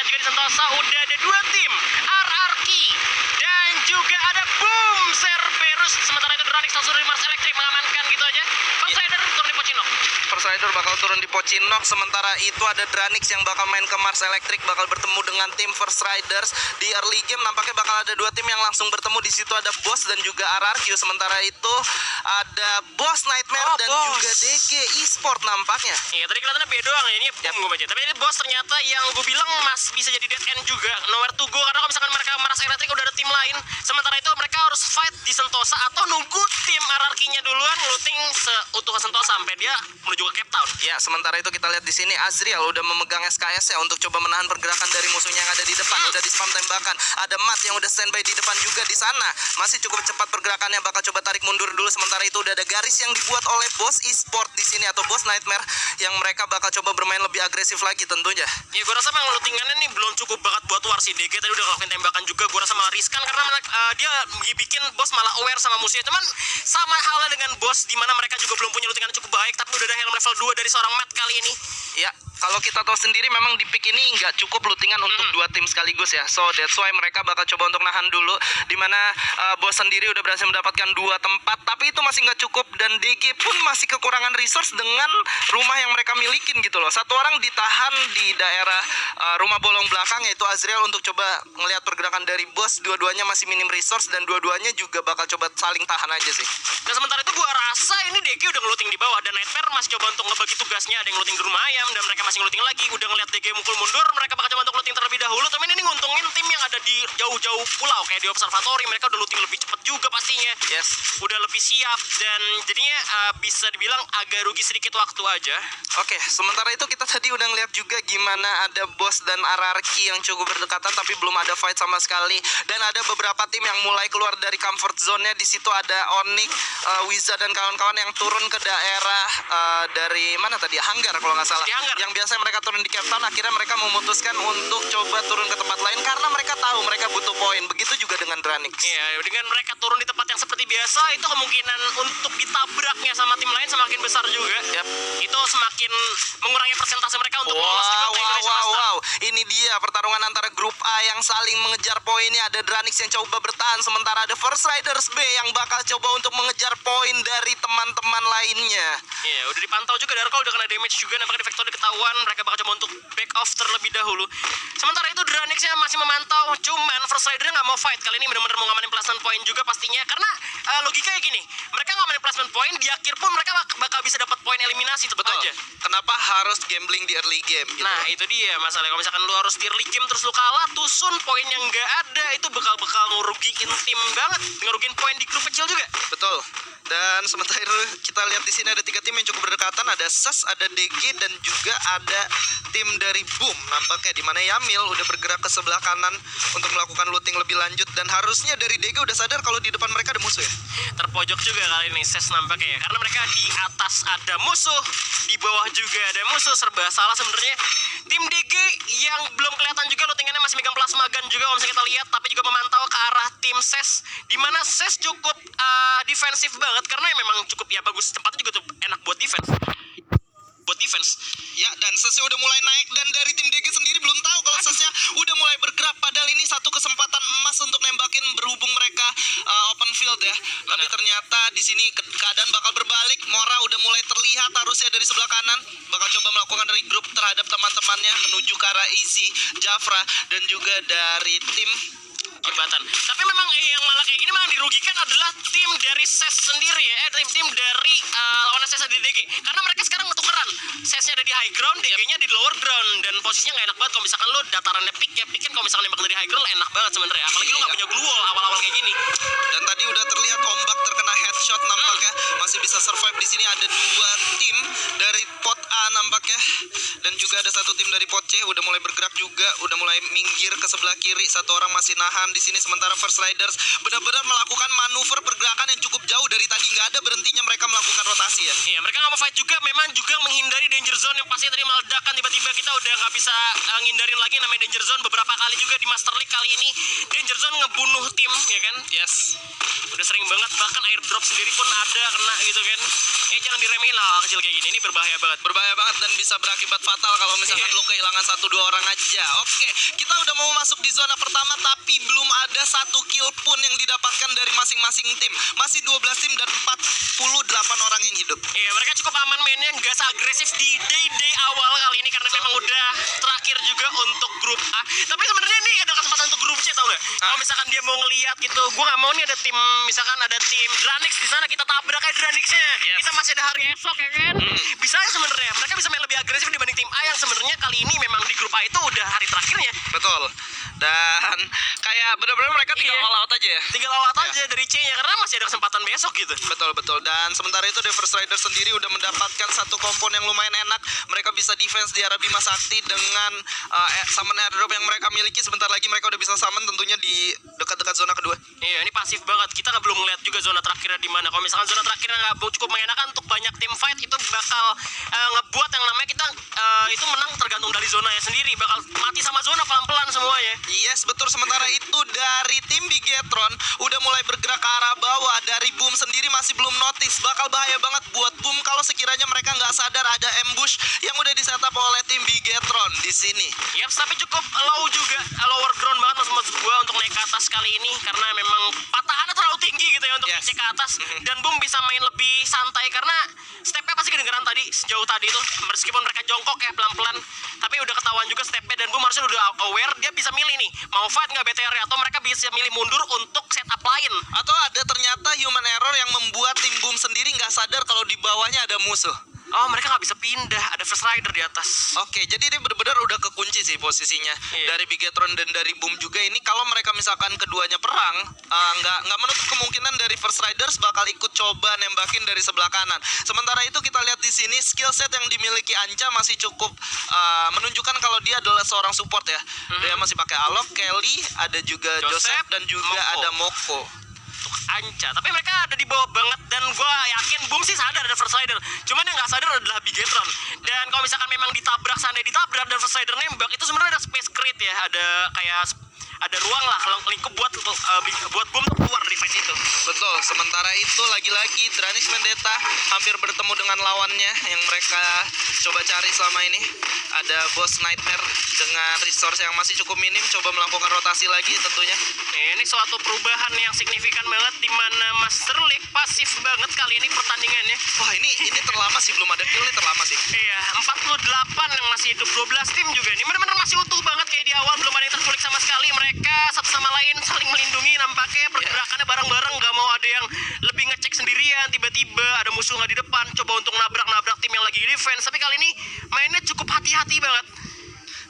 juga di Sentosa udah ada dua tim, RRQ dan juga ada Boom Cerberus. Sementara itu Dranix langsung dari Mars Electric mengamankan gitu aja. First Rider turun di Pochinok. First Rider bakal turun di Pochinok, sementara itu ada Dranix yang bakal main ke Mars Electric, bakal bertemu dengan tim First Riders. Di early game nampaknya bakal ada dua tim yang langsung bertemu. Di situ ada Boss dan juga RRQ. Sementara itu ada Boss Nightmare dan juga DG Esport nampaknya. Iya, tadi kelihatannya B doang ya, ini Boom gue baca. Tapi ini Boss ternyata yang gue bilang masih bisa jadi dead end juga, nowhere to go, karena kalau misalkan mereka Mars Electric udah ada tim lain. Sementara itu mereka harus fight di Sentosa atau nunggu tim RRQ-nya duluan looting seutuh Sentosa sampai dia menuju ke Cape Town. Ya, sementara itu kita lihat di sini Azriel udah memegang SKS ya untuk coba menahan pergerakan dari musuhnya yang ada di depan. Udah di spam tembakan. Ada Matt yang udah standby di depan juga di sana. Masih cukup cepat pergerakannya, bakal coba tarik mundur dulu. Sementara itu udah ada garis yang dibuat oleh Boss Esport di sini atau Boss Nightmare yang mereka bakal coba bermain lebih agresif lagi tentunya. Ya, gue rasa memang lootingannya nih belum cukup banget buat war sih. DG tadi udah ngelakuin tembakan juga. Gue rasa malah riskan karena dia bikin Boss malah aware sama musuhnya. Cuman sama halnya dengan Boss, dimana mereka juga belum punya lootingan cukup baik, tapi udah ada helm level 2 dari seorang Matt kali ini. Ya, kalau kita tahu sendiri memang di pick ini nggak cukup lootingan untuk dua tim sekaligus ya. So that's why mereka bakal coba untuk nahan dulu. Dimana Boss sendiri udah berhasil mendapatkan dua tempat, tapi itu masih nggak cukup. Dan DG pun masih kekurangan resource dengan rumah yang mereka milikin gitu loh. Satu orang ditahan di daerah rumah bolong belakang, yaitu Azriel, untuk coba ngelihat pergerakan dari Boss. Dua-duanya masih minim resource dan dua-duanya juga bakal coba saling tahan aja sih. Dan sementara itu gua rasa ini DG udah ngelooting di bawah, dan Nightmare masih coba untuk ngebagi tugasnya. Ada yang ngelooting di rumah ayam dan mereka masih ngelooting lagi. Udah ngeliat DG mukul mundur, mereka bakal coba untuk looting terlebih dahulu. Tapi ini nguntungin tim yang ada di jauh-jauh pulau kayak di observatory. Mereka udah looting lebih cepat juga pastinya. Yes, udah lebih siap dan jadinya bisa dibilang agak rugi sedikit waktu aja. Oke, sementara itu kita tadi udah ngeliat juga gimana ada Boss dan RRQ yang cukup berdekatan tapi belum ada fight sama sekali. Dan ada beberapa tim yang mulai keluar dari comfort zone-nya. Di situ ada Onyx, Wiza dan kawan-kawan yang turun ke daerah dari mana tadi? Hanggar kalau nggak salah. Yang biasanya mereka turun di Cape Town, akhirnya mereka memutuskan untuk coba turun ke tempat lain karena mereka tahu mereka butuh poin. Begitu juga dengan Dranix. Iya, dengan mereka turun di tempat yang seperti biasa, itu kemungkinan untuk ditabraknya sama tim lain semakin besar juga. Yep. Itu semakin mengurangi persentase mereka untuk lolos juga ke Indonesia Master. Wow, ini dia pertarungan antara grup A yang saling mengejar poinnya. Ada Dranix yang coba bertahan, sementara ada First Riders B yang bakal coba untuk mengejar poin dari teman-teman lainnya. Iya, udah dipantau juga Darko udah kena damage juga, nampaknya di Vector ketahuan. Mereka bakal coba untuk back off terlebih dahulu. Sementara itu Dranixnya masih memantau, cuman First Rider nggak mau fight kali ini, benar-benar mau ngamanin placement point juga pastinya. Karena logikanya gini, mereka ngamanin placement point, di akhir pun mereka bakal bisa dapat poin eliminasi tetap aja. Kenapa harus gambling di early game gitu? Nah, itu dia masalahnya. Kalau misalkan lu harus di early game terus lu kalah, tusun poin yang nggak ada, itu bakal ngerugiin tim banget, ngerugiin poin di grup kecil juga. Betul. Dan sementara itu kita lihat di sini ada tiga tim yang cukup berdekatan. Ada SES, ada DG, dan juga ada tim dari Boom nampaknya, dimana Yamil udah bergerak ke sebelah kanan untuk melakukan looting lebih lanjut. Dan harusnya dari DG udah sadar kalau di depan mereka ada musuh ya. Terpojok juga kali ini SES nampaknya ya, karena mereka di atas ada musuh, di bawah juga ada musuh, serba salah sebenarnya. Tim DG yang belum kelihatan juga lootingannya, masih megang plasma gun juga kalau misalnya kita lihat, tapi juga memantau ke arah tim SES, dimana SES cukup defensif banget karena memang cukup ya bagus, tempatnya juga tuh enak buat defense. Ya, dan SES udah mulai naik, dan dari tim DG sendiri belum tahu kalau SES-nya udah mulai bergerak. Padahal ini satu kesempatan emas untuk nembakin, berhubung mereka open field ya. Tapi ternyata di sini keadaan bakal berbalik. Mora udah mulai terlihat harusnya dari sebelah kanan, bakal coba melakukan regroup terhadap teman-temannya menuju ke arah Easy, Jafra, dan juga dari tim jembatan. Tapi memang yang malah kayak gini malah dirugikan adalah tim dari SES sendiri ya, tim dari lawan SES di DG. Karena mereka sekarang ngetukeran. SES-nya ada di high ground, DG-nya di lower ground, dan posisinya nggak enak banget. Kalau misalkan lu datarannya pick ya, pick kan kalau misalkan nembak dari high ground enak banget sebenarnya. Apalagi lu nggak punya glue wall awal-awal kayak gini. Dan tadi udah terlihat Ombak terkena headshot nampaknya, masih bisa survive di sini. Ada dua tim dari pot A nampaknya, dan juga ada satu tim dari pot C udah mulai bergerak juga, udah mulai minggir ke sebelah kiri. Satu orang masih nahan di sini, sementara First Riders benar-benar melakukan manuver pergerakan yang cukup jauh dari tadi, nggak ada berhentinya mereka melakukan rotasi ya. Iya, mereka nggak mau fight juga, memang juga menghindari danger zone yang pasti tadi meledakan. Tiba-tiba kita udah nggak bisa ngindarin lagi namanya danger zone. Beberapa kali juga di Master League kali ini danger zone ngebunuh tim ya kan. Yes, udah sering banget, bahkan airdrop sendiri pun ada kena gitu kan. Jangan diremehin lah hal kecil kayak gini, ini berbahaya banget dan bisa berakibat fatal kalau misalkan lo kehilangan 1-2 orang aja. Oke, kita udah mau masuk di zona pertama, tapi belum ada 1 kill pun yang didapatkan dari masing-masing tim. Masih 12 tim dan 48 orang yang hidup. Iya, mereka cukup aman mainnya, nggak seagresif di day awal kali ini karena memang udah terakhir juga untuk grup A. Tapi sebenarnya nih ada kesempatan untuk grup C, tau nggak? Kalau misalkan dia mau ngelihat gitu, gue nggak mau nih ada tim, misalkan ada tim Dranix di sana, kita tabrak aja Dranixnya. Yes. Kita masih ada hari esok ya kan? Bisa aja sebenarnya. Mereka bisa main lebih agresif dibanding tim A yang sebenarnya kali ini memang di grup A itu udah hari terakhirnya. Betul. Dan kayak benar-benar mereka tinggal Iya. all out aja ya. Tinggal all out aja dari C-nya karena masih ada kesempatan besok gitu. Betul. Dan sementara itu Devers Rider sendiri udah mendapatkan satu kompon yang lumayan enak. Mereka bisa defense di arah Bima Sakti dengan summon airdrop yang mereka miliki. Sebentar lagi mereka udah bisa summon tentunya di dekat-dekat zona kedua. Iya, ini pasif banget. Kita nggak belum ngeliat juga zona terakhirnya di mana. Kalau misalkan zona terakhirnya nggak cukup mengenakan untuk banyak tim fight, itu bakal ngebuat yang namanya kita itu menang tergantung dari zonanya sendiri. Bakal mati sama zona pelan-pelan semuanya. Yes, betul. Sementara itu dari tim Bigetron udah mulai bergerak ke arah bawah. Dari Boom sendiri masih belum notice. Bakal bahaya banget buat Boom kalau sekiranya mereka nggak sadar ada ambush yang udah di-setup oleh tim Bigetron di sini. Yap, tapi cukup low juga, lower ground banget maksud gua untuk naik ke atas kali ini karena memang patahannya terlalu tinggi gitu ya untuk Yes. cek ke atas. Dan Boom bisa main lebih santai karena stepnya pasti kedengeran tadi sejauh tadi itu meskipun mereka jongkok ya pelan-pelan, tapi udah ketahuan juga stepnya dan Boom harusnya udah aware, dia bisa milih nih mau fight nggak BTR atau mereka bisa milih mundur untuk setup lain. Atau ada ternyata human error yang membuat tim Boom sendiri nggak sadar kalau di bawahnya ada musuh. Oh, mereka nggak bisa pindah, ada first rider di atas. Oke, jadi ini benar-benar udah kekunci sih posisinya. Iya. Dari Bigetron dan dari Boom juga ini kalau mereka misalkan keduanya perang, nggak menutup kemungkinan dari First Riders bakal ikut coba nembakin dari sebelah kanan. Sementara itu kita lihat di sini skill set yang dimiliki Anca masih cukup menunjukkan kalau dia adalah seorang support ya. Dia masih pakai Alok, Kelly, ada juga Joseph dan juga Moko. ada Moko. Anca, tapi mereka ada di bawah banget dan gue yakin Boom sih sadar ada first rider, cuman yang nggak sadar adalah Bigetron. Dan kalau misalkan memang ditabrak, seandainya ditabrak dan first rider nembak, itu sebenarnya ada space create ya, ada kayak ada ruang lah kalau lingkup buat Boom tuh keluar dari fight itu. Betul, sementara itu lagi-lagi Dranix Vendetta hampir bertemu dengan lawannya yang mereka coba cari selama ini. Ada Boss Nightmare dengan resource yang masih cukup minim, coba melakukan rotasi lagi tentunya. Ini suatu perubahan yang signifikan banget di mana Master League pasif banget kali ini pertandingannya. Wah, ini terlama sih, belum ada kill nih, terlama sih. Iya, 48 yang masih hidup, 12 tim juga. Ini benar-benar masih utuh banget kayak di awal, belum ada yang terculik sama sekali. Mereka satu sama lain saling melindungi, nampaknya pergerakannya bareng-bareng, nggak mau ada yang lebih ngecek sendirian. Tiba-tiba ada musuh nggak di depan, coba untuk nabrak tim yang lagi defense. Tapi kali ini mainnya cukup hati-hati banget.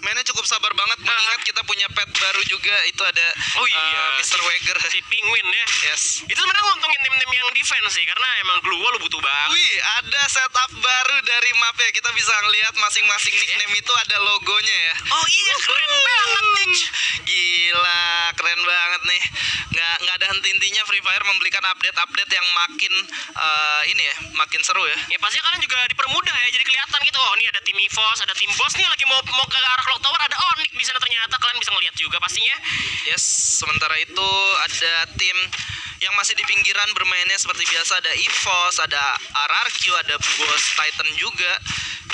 Mainnya cukup sabar banget, mengingat kita punya pet baru juga, itu ada Oh iya, Mr. Wager. Si Penguin ya. Yes. Itu sebenarnya nguntungin tim-tim yang defense sih, karena emang Glua lu butuh banget. Wih, ada setup baru dari map ya. Kita bisa ngelihat masing-masing nickname itu ada logonya ya. Oh iya, keren banget nih. Gila, keren banget nih. Nggak ada henti-hentinya Free Fire memberikan update-update yang makin ini ya, makin seru ya. Ya pastinya kalian juga dipermudah ya, jadi kelihatan gitu. Oh, ini ada tim EVOS, ada tim Boss nih lagi mau ke arah Clock Tower, ada Onyx di sana ternyata. Kalian bisa ngeliat juga pastinya. Yes, sementara itu ada tim yang masih di pinggiran bermainnya seperti biasa. Ada EVOS, ada RRQ, ada Boss Titan juga,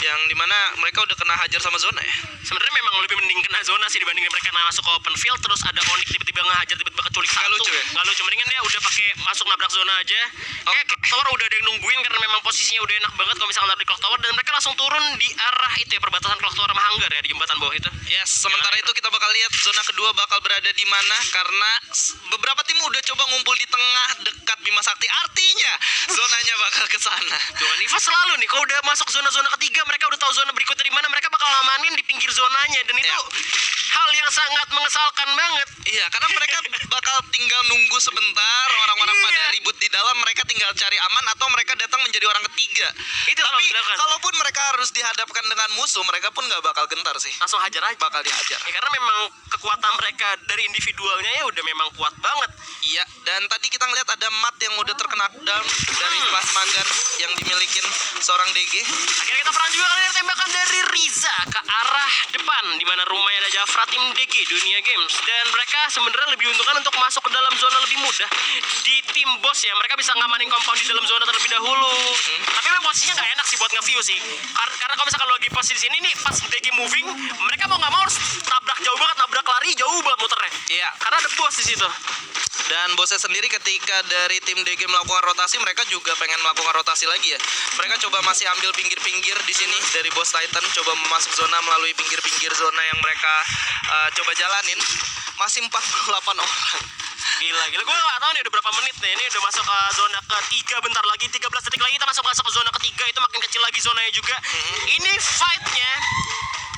yang dimana mereka udah kena hajar sama zona ya. Sebenarnya memang lebih mending kena zona sih dibanding mereka masuk ke open field. Terus ada Onyx tiba-tiba ngehajar, tiba-tiba keculik Nggak satu. lucu ya? Nggak lucu, mendingan dia udah pakai masuk nabrak zona aja. Kayak Clock Tower udah ada yang nungguin karena memang posisinya udah enak banget kalau misalnya nabrak di Clock Tower. Dan mereka langsung turun di arah itu ya, perbatasan Clock Tower sama Hanggar ya, di jembatan bawah itu. Yes, sementara itu kita bakal lihat zona kedua bakal berada di mana, karena beberapa tim udah coba ngumpul di tengah dekat Bima Sakti. Artinya zonanya bakal ke sana. Tuh kan, EVOS selalu nih kalau udah masuk zona-zona ketiga, mereka udah tahu zona berikutnya di mana, mereka bakal ngamanin di pinggir zonanya. Dan itu hal yang sangat mengesalkan banget. Iya, karena mereka bakal tinggal nunggu sebentar, orang-orang Iya. pada ribut di dalam, mereka tinggal cari aman atau mereka datang menjadi orang ketiga. Itu Tapi kalau dilakukan. kalaupun mereka harus dihadapkan dengan musuh, mereka pun nggak bakal gentar sih. Langsung hajar aja. Bakal dihajar. Ya, karena memang kekuatan mereka dari individualnya ya udah memang kuat banget. Iya, dan tadi kita ngeliat ada mat yang udah terkena down dari plasma gun yang dimiliki seorang DG. Akhirnya kita perang juga kali ini, tembakan dari Riza ke arah depan, di mana rumahnya ada Jafra, tim DG Dunia Games, dan mereka sebenarnya lebih untukkan untuk masuk ke dalam zona lebih mudah. Di tim bos ya, mereka bisa ngamanin compound di dalam zona terlebih dahulu. Tapi memang posisinya nggak enak sih buat nge-view sih. Karena kalau misalkan lo lagi posisi di sini nih, pas DG moving, mereka mau nggak mau harus tabrak jauh banget, tabrak lari jauh banget muternya. Iya. Karena ada bos di situ. Dan bosnya sendiri ketika dari tim DG melakukan rotasi, mereka juga pengen melakukan rotasi lagi ya. Mereka coba masih ambil pinggir-pinggir di sini dari bos Titan, coba masuk zona melalui pinggir-pinggir zona yang mereka coba jalanin. Masih 48 orang. Gila, gue gak tau nih udah berapa menit nih. Ini udah masuk ke zona ketiga, bentar lagi 13 detik lagi kita masuk ke zona ketiga. Itu makin kecil lagi zonanya juga. Ini fightnya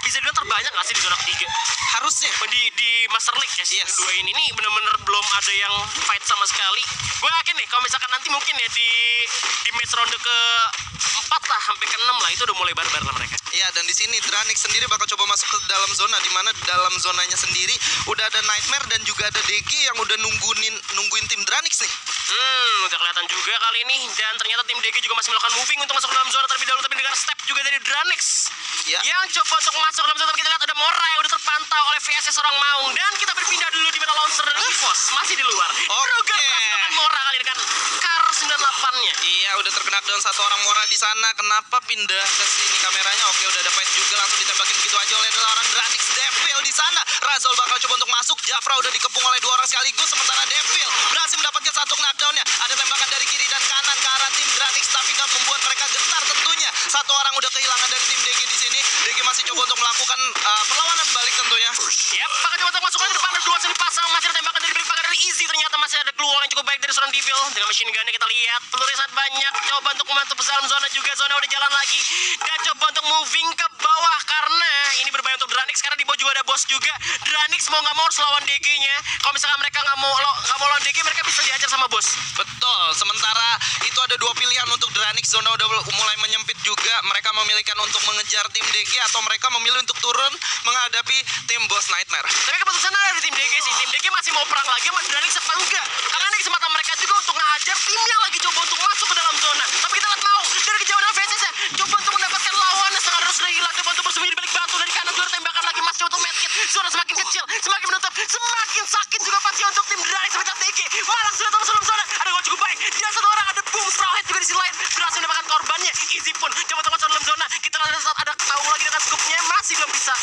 bisa dibilang terbanyak gak sih di zona ketiga? Harusnya Di Master League ya, Yes. dua ini nih bener-bener belum ada yang fight sama sekali. Gue yakin nih kalau misalkan nanti mungkin ya di match ronde ke 4 lah sampai ke 6 lah, itu udah mulai barbar lah mereka. ya, dan di sini Dranix sendiri bakal coba masuk ke dalam zona, di mana dalam zonanya sendiri udah ada Nightmare dan juga ada DG yang udah nungguin tim Dranix nih. Udah kelihatan juga kali ini. Dan ternyata tim DG juga masih melakukan moving untuk masuk ke dalam zona terlebih dahulu, tapi dengan step juga dari Dranix Ya. yang coba untuk masuk ke dalam zona. Tapi kita lihat ada Mora yang udah terpantau oleh VSS Sorong Maung. Dan kita berpindah dulu di mana Launcher dan EVOS masih di luar. Ruger dengan Mora kali ini kan Kar 98-nya. Iya, udah terkena down satu orang Mora di sana. Kenapa pindah ke sini kameranya? Oke, udah ada fight juga, langsung ditembakin begitu aja oleh orang Dranix. Devil di sana. Razol bakal coba untuk masuk. Jafra udah dikepung oleh dua orang sekaligus, sementara Devil berhasil mendapatkan satu knockdown-nya. Ada tembakan dari kiri dan kanan ke arah tim Dranix, tapi nggak membuat mereka gentar tentunya. Satu orang udah kehilangan dari tim DG di sini. DG masih coba untuk melakukan perlawanan balik tentunya. Yap, bakal coba untuk masuk lagi ke depan. Ada dua sini pasang. Masih ada tembakan dari Big Pagar dari Easy. Ternyata masih ada keluar yang cukup baik dari seorang Devil. Dengan machine gun-nya kita lihat pelurunya sangat banyak. Coba untuk membantu dalam zona juga. Zona udah jalan lagi. Dan coba untuk moving ke bawah. Karena ini berbahaya untuk Dranix. Karena di bawah juga ada bos juga. Dranix mau nggak mau harus lawan DG-nya. Kalau misalkan mereka nggak mau lawan DG, mereka bisa diajar sama bos. Betul, sementara itu ada dua pilihan untuk Dranix. Zona udah mulai menyempit juga. Mereka memilihkan untuk mengejar tim DG atau mereka memilih untuk turun menghadapi tim bos Nightmare. Tapi keputusan dari tim DG sih. Tim DG masih mau perang lagi sama Dranix apa enggak? Karena ini kesempatan mereka juga untuk ngehajar tim yang lagi coba untuk masuk ke dalam zona. Tapi kita lihat mau dari kejauhan VSS ya. Coba untuk mendapatkan lawan setengah terus sudah hilang. Coba untuk bersembunyi di balik batu. Dari kanan juga tembakan lagi. Masih coba untuk medkit. Zona semakin kecil, semakin menutup, semakin sakit juga pasti untuk tim Dranix. Sebentar DG malang sudah terus dalam zona. Ada gol cukup baik. Dia satu orang, ada boom straw head juga di sisi lain. Berhasil mendapatkan korbannya. Easy pun coba untuk masuk dalam zona. Kita lihat saat ada tahu lagi dengan scoopnya masih belum bisa.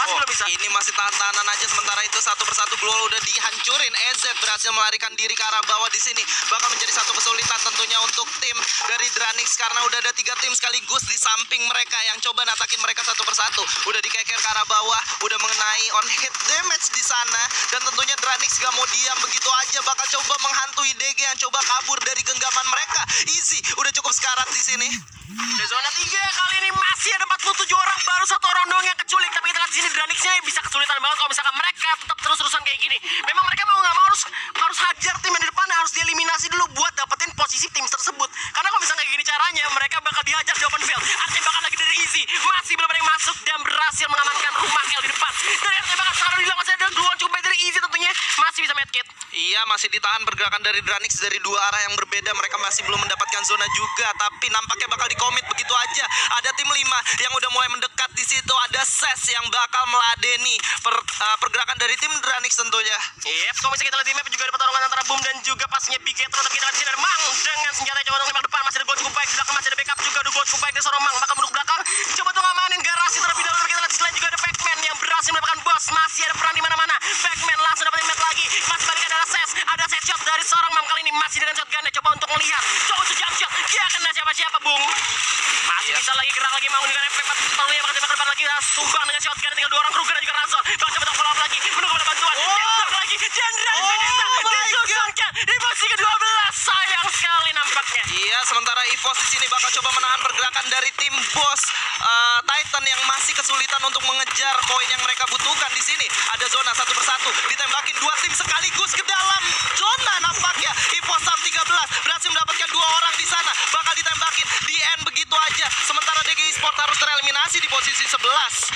Belum bisa. Ini masih tahan-tahanan aja, sementara itu satu persatu Glowal udah dihancurin. EZ berhasil melarikan diri ke arah bawah di sini. Bakal menjadi satu kesulitan tentunya untuk tim dari Dranix karena udah ada 3 tim sekaligus di samping mereka yang coba natakin mereka satu persatu. Udah dikeker ke arah bawah, udah mengenai on hit damage di sana, dan tentunya Dranix gak mau diam begitu aja, bakal coba menghantui DG yang coba kabur dari genggaman mereka. Easy udah cukup sekarat di sini. Di zona 3 kali ini masih ada 47 orang, baru satu orang doang yang keculik. Tapi kita lihat di sini Dranixnya bisa kesulitan banget kalau misalkan mereka tetap terus-terusan kayak gini. Memang mereka mau nggak mau harus hajar tim yang di depan, harus dieliminasi dulu buat dapetin posisi tim tersebut. Karena kalau misalkan kayak gini caranya, mereka bakal dihajar di open field. Ada tembakan lagi dari Easy, masih belum ada yang masuk dan berhasil mengamankan rumah L di depan. Dari tembakan sekarang hilang, masih ada duluan cukup baik dari Easy tentunya, masih bisa medkit. Iya, masih ditahan pergerakan dari Dranix dari dua arah yang berbeda. Mereka masih belum mendapatkan zona juga, tapi nampaknya bakal dikomit begitu aja. Ada tim 5 yang udah mulai mendekat di situ. Ada Ses yang bakal meladeni pergerakan dari tim Dranix tentunya. Yep, kalau misalnya kita lihat di map juga ada pertarungan antara Boom dan juga pastinya Bigetro. Tapi kita lihat di sini ada Mang dengan senjata yang coba untuk nembak depan. Masih ada gol cukup baik di belakang, masih ada backup juga. Ada gol cukup baik dari seorang Mang. Bakal duduk belakang, coba untuk ngamanin garasi terlebih dahulu. Tapi kita lihat di sini juga ada Pac-Man yang berhasil mendapatkan bos. Masih ada perang di mana-mana. Pac-Man langsung dapetin map lagi. Masih balik ada Ses. Ada set shot dari seorang Mam kali ini masih dengan shotgunnya. Coba untuk melihat, coba untuk jump shot. Dia kena siapa-siapa, Bung. Masih bisa lagi gerak lagi Mau dengan FP 4 perlunya bakal tembak ke depan lagi. Tumbang dengan shotgun, tinggal 2 orang. Ruger dan juga Razor. Bakal coba untuk follow up lagi, menunggu pada bantuan. Tembak lagi, Jenderal Beneta disusunkan di posisi ke-12. Sayang sekali nampaknya. Iya, sementara EVOS di sini bakal coba menahan pergerakan dari tim bos Titan yang masih kesulitan untuk mengejar poin yang mereka butuhkan di sini. Ada zona satu persatu, ditembakin 2 tim sekaligus ke dalam zona nampaknya. EVOS Sam 13 berhasil mendapatkan 2 orang di sana, bakal ditembakin di end begitu aja. Sementara DG Esport harus tereliminasi di posisi 11.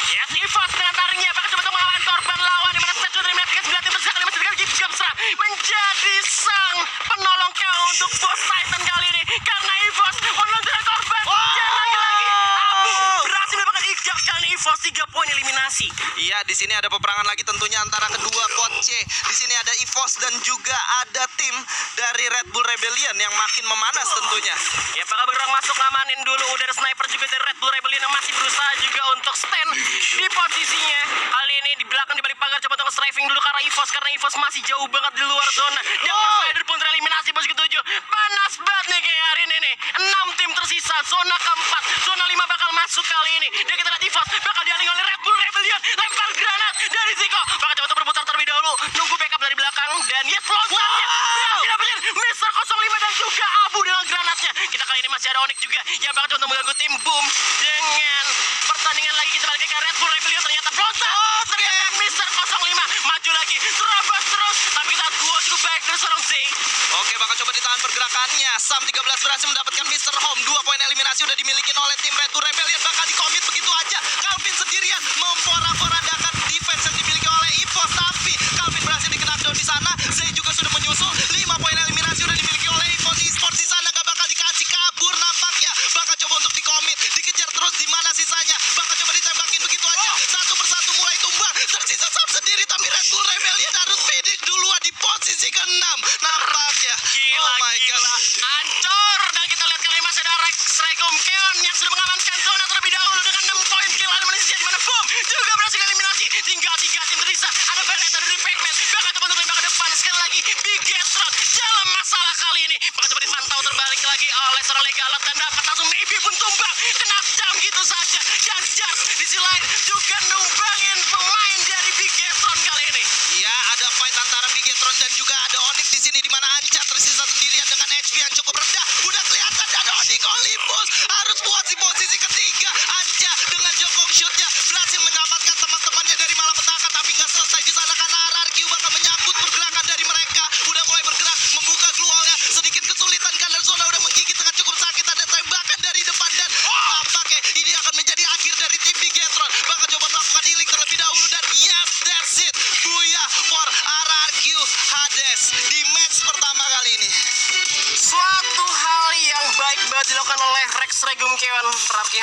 Ya, EVOS dengan taringnya bakal coba untuk mengalahkan korban lawan di mana Stage sudah eliminasi 9 tim tersisa kali masih dengan Gibbs Gamsra menjadi sang penolong kau untuk bos Titan kali ini karena EVOS menelan korban. Dan lagi-lagi Abu berhasil mendapatkan ijab kali ini. EVOS 3 poin eliminasi. Iya, di sini ada peperangan lagi tentunya antara kedua coach. Di sini ada EVOS dan juga ada tim dari Red Bull Rebellion yang makin memanas tentunya. Ya, bakal bergerak masuk, ngamanin dulu. Udah ada sniper juga dari Red Bull Rebellion yang masih berusaha juga untuk stand di posisinya. Kali ini di belakang, di balik pagar, coba untuk strafing dulu karena EVOS masih jauh banget di luar zona. Dan Provider pun tereliminasi posisi ke-7. Panas banget nih kayak hari ini nih. 6 tim tersisa, zona keempat. Zona 5 bakal masuk kali ini. Dan kita lihat EVOS bakal dialing oleh Red Bull Rebellion. Lempar granat dari Ziko. Bakal coba untuk berputar terlebih dahulu. Nunggu backup dari belakang. Dan yes, lontarnya. Tidak benar. Mister 05 dan juga Abu dengan granatnya. Kita kali ini masih ada Onyx juga yang bakal coba untuk mengganggu tim Boom. Dengan pertandingan lagi kita balik ke Red Bull Rebellion. Ternyata pelontar. Ternyata Mister 05 maju lagi. Terobos terus. Tapi kita duo cukup baik dari seorang Z. Oke, bakal coba ditahan pergerakannya. Sam 13 berhasil mendapatkan Mr. Home. 2 poin eliminasi udah dimiliki oleh tim Red Bull Rebellion. Bakal dikomit begitu aja. Calvin sendirian memporak-porandakan defense yang dimiliki oleh EVOS. Tapi Calvin berhasil di knockdown di sana. Zay juga sudah menyusul. 5 poin eliminasi udah dimiliki oleh EVOS Esports di sana. Gak bakal dikasih kabur nampaknya. Bakal coba untuk dikomit. Dikejar terus di mana sisanya. Bakal coba ditembakin begitu aja. Satu persatu mulai tumbang. Tersisa Sam sendiri. Tapi Red Bull Rebellion harus finish duluan di posisi ke-6. Nampaknya. Gila, Oh my gila. God. Hancur. Dan kita lihat kali ini masih ada Rex Regum Keon yang sudah mengamankan zona terlebih dahulu dengan 6 poin kill eliminasi di mana Boom juga berhasil eliminasi. Tinggal 3 tim tersisa. Ada Veneta dari Pac-Man. Bakal coba untuk tembak ke depan sekali lagi. Big Gastron dalam masalah kali ini. Bakal coba dipantau terbalik lagi oleh seorang Legalat dan dapat langsung maybe pun tumbang. Kena jam gitu saja. Dan Jars di sisi lain juga numbangin pemain dari Big Gastron kali ini. Ya, ada fight antara Bigetron dan juga ada Onyx di sini di mana Anca tersisa sendirian dengan HP yang cukup rendah. Udah kelihatan dan Onyx Olympus harus buat di posisi ketiga. Anca dengan jongkok shootnya berhasil menyelamatkan teman-temannya dari malapetaka, tapi nggak selesai di sana karena RRQ bakal menyambut pergerakan dari mereka. Udah mulai bergerak membuka glue-nya, sedikit kesulitan karena zona udah menggigit dengan cukup sakit. Ada tembakan dari depan dan tampaknya ini akan menjadi akhir dari tim Bigetron. Bakal coba melakukan healing terlebih dahulu dan yes, that's it. Buya for RRQ Hades di match pertama kali ini. Suatu hal yang baik banget dilakukan oleh Rex Regum Keon RRQ